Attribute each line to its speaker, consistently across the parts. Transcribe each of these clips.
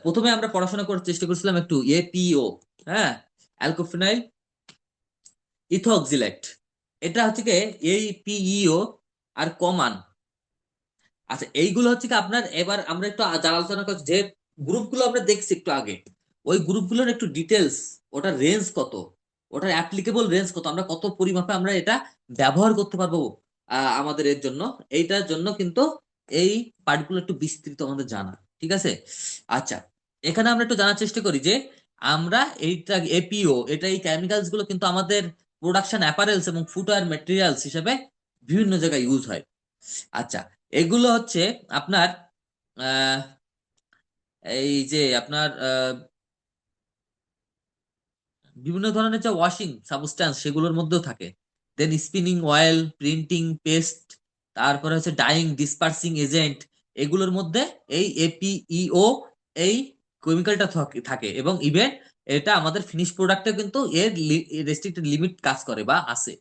Speaker 1: প্রথমে আমরা পড়াশোনা করার চেষ্টা করছিলাম একটু এপিও, হ্যাঁ, অ্যালকোফিনাইল ইথোক্সিলেট। এটা হচ্ছে কি এইপিইও আর কমান। আচ্ছা, এইগুলো হচ্ছে কি আপনার, এবার আমরা একটু যারা আলোচনা করছি যে গ্রুপগুলো আমরা দেখছি একটু আগে, ওই গ্রুপগুলোর একটু ডিটেলস, ওটার রেঞ্জ কত, ওটার অ্যাপ্লিকেবল রেঞ্জ কত, আমরা কত পরিমাপে আমরা এটা ব্যবহার করতে পারবো আমাদের এর জন্য, এইটার জন্য কিন্তু এই পার্টগুলো একটু বিস্তৃত আমাদের জানা, ঠিক আছে। আচ্ছা, এখানে আমরা একটু জানার চেষ্টা করি যে আমরা এইটা এপিও, এটা এই কেমিক্যালস গুলো কিন্তু আমাদের প্রোডাকশন অ্যাপারেলস এবং ফুটওয়্যার ম্যাটেরিয়ালস হিসেবে বিভিন্ন জায়গায় ইউজ হয়। আচ্ছা, এগুলো হচ্ছে আপনার আহ, এই যে আপনার বিভিন্ন ধরনের যে ওয়াশিং সাবস্ট্যান্স সেগুলোর মধ্যেও থাকে। দেন স্পিনিং অয়েল, প্রিন্টিং পেস্ট, তারপরে হচ্ছে ডাইং ডিসপার্সিং এজেন্ট, এগুলোর মধ্যে এই এপিইও, এই কেমিক্যালটা থাকে। এবং ইভেন এটা আমাদের ফিনিশ প্রোডাক্টে কিন্তু এর রেস্ট্রিক্টেড লিমিট কাজ করে বা আছে।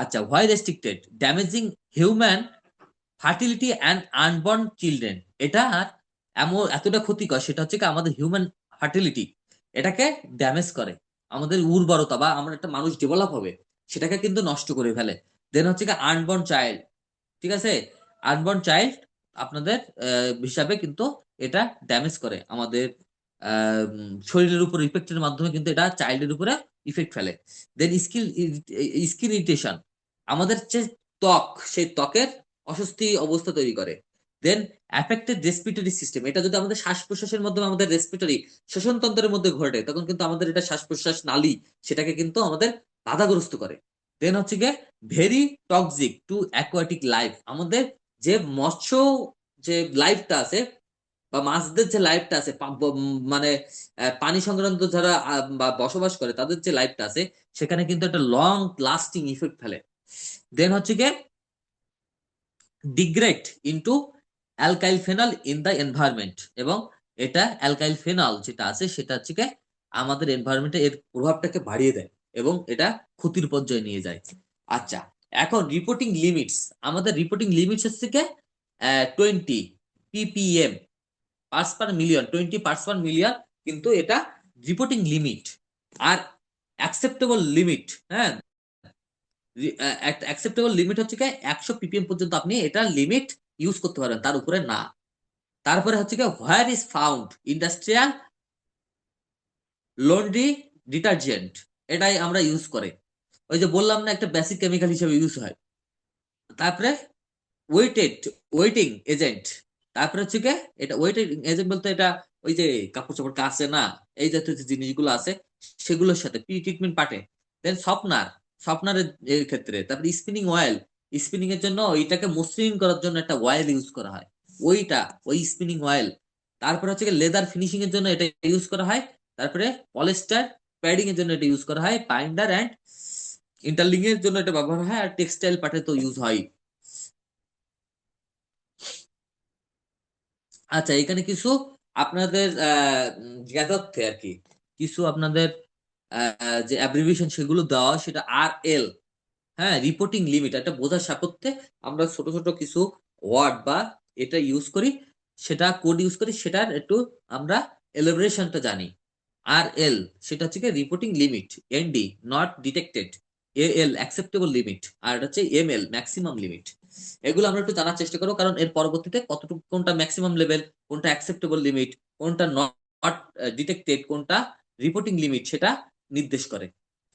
Speaker 1: আচ্ছা, why restricted? Damaging human fertility and unborn children. এটা আর এমন এতটা ক্ষতিকর, সেটা হচ্ছে কি আমাদের হিউম্যান ফার্টিলিটি এটাকে ড্যামেজ করে, আমাদের উর্বরতা বা আমরা একটা মানুষ ডেভেলপ হবে সেটাকে কিন্তু নষ্ট করে ফেলে। দেন হচ্ছে কি আনবর্ন চাইল্ড, ঠিক আছে, আনবর্ন চাইল্ড আপনাদের হিসাবে কিন্তু এটা ড্যামেজ করে আমাদের শরীরের উপর ইফেক্টের মাধ্যমে কিন্তু এটা চাইল্ডের উপরে ইফেক্ট ফেলে। দেন স্কিন ইরিটেশন, আমাদের যে ত্বক, সেই ত্বকের অস্বস্তি অবস্থা তৈরি করে। দেন অ্যাফেক্টেড রেসপিরেটরি সিস্টেম, এটা যদি আমাদের শ্বাস প্রশ্বাসের মাধ্যমে আমাদের রেসপিরেটরি শ্বসন তন্ত্রের মধ্যে ঘটে, তখন কিন্তু আমাদের এটা শ্বাস প্রশ্বাস নালী সেটাকে কিন্তু আমাদের বাধাগ্রস্ত করে। দেন হচ্ছে গিয়ে very toxic to aquatic life, আমাদের যে মৎস্য যে লাইফটা আছে বা মাছদের যে লাইফটা আছে, মানে পানি সংক্রান্ত যারা বা বসবাস করে তাদের যে লাইফটা আছে, সেখানে কিন্তু একটা লং লাস্টিং ইফেক্ট ফেলে। দেন হচ্ছে গিয়ে degrade into alkyl phenol in the environment, এবং এটা অ্যালকাইল ফেনল যেটা আছে সেটা হচ্ছে গিয়ে আমাদের এনভায়রনমেন্টে এর প্রভাবটাকে বাড়িয়ে দেয় এবং এটা ক্ষতির পর্যায়ে নিয়ে যায়। আচ্ছা, এখন রিপোর্টিং লিমিটস, আমাদের রিপোর্টিং লিমিটস হচ্ছে কি 20 ppm parts per million, 20 parts per million কিন্তু এটা রিপোর্টিং লিমিট। আর অ্যাকসেপ্টেবল লিমিট, হ্যাঁ, একটা অ্যাকসেপ্টেবল লিমিট হচ্ছে কি 100 ppm পর্যন্ত আপনি এটা লিমিট ইউজ করতে পারবেন, তার উপরে না। তারপরে হচ্ছে কি where is found industrial laundry detergent, এটাই আমরা ইউজ করে, ওই যে বললাম না একটা বেসিক কেমিক্যাল হিসেবে ইউজ হয়। তারপরে ওয়েটেড ওয়েটিং এজেন্ট, তারপরে হচ্ছে কি এটা ওয়েটিং এজেন্ট বলতে এটা ওই যে কাপড় চাপড় কাছে না, এই জাতীয় যে জিনিসগুলো আছে সেগুলোর সাথে প্রি ট্রিটমেন্ট পার্টে। দেন সফটনার, সফটনারের এর ক্ষেত্রে। তারপরে স্পিনিং অয়েল, স্পিনিং এর জন্য ওইটাকে মসৃণ করার জন্য একটা অয়েল ইউজ করা হয়, ওইটা ওই স্পিনিং অয়েল। তারপরে হচ্ছে লেদার ফিনিশিং এর জন্য এটা ইউজ করা হয়। তারপরে পলিস্টার প্যাডিং এর জন্য এটা ইউজ করা হয়, বাইন্ডার অ্যান্ড ইন্টারলিং এর জন্য এটা ব্যবহার হয়, আর টেক্সটাইল পার্টে তো ইউজ হয়। আচ্ছা, এখানে কিছু আপনাদের জ্ঞাতার্থে আর কি কিছু আপনাদের যে অ্যাব্রিভিয়েশন সেগুলো দেওয়া হয়, সেটা আর এল, হ্যাঁ, রিপোর্টিং লিমিট, একটা বোঝার সাপেক্ষে আমরা ছোট ছোট কিছু ওয়ার্ড বা এটা ইউজ করি, সেটা কোড ইউজ করি, সেটার একটু আমরা এলিব্রেশনটা জানি। আর এল সেটা হচ্ছে কি reporting limit, ND not detected, A L acceptable limit, আর এটা হচ্ছে এম এল ম্যাক্সিমাম লিমিট। এগুলো আমরা একটু জানার চেষ্টা করবো, কারণ এর পরবর্তীতে কতটুকু কোনটা ম্যাক্সিমাম লেভেল, কোনটা অ্যাকসেপ্টেবল লিমিট, কোনটা নট ডিটেক্টেড, কোনটা রিপোর্টিং লিমিট সেটা নির্দেশ করে।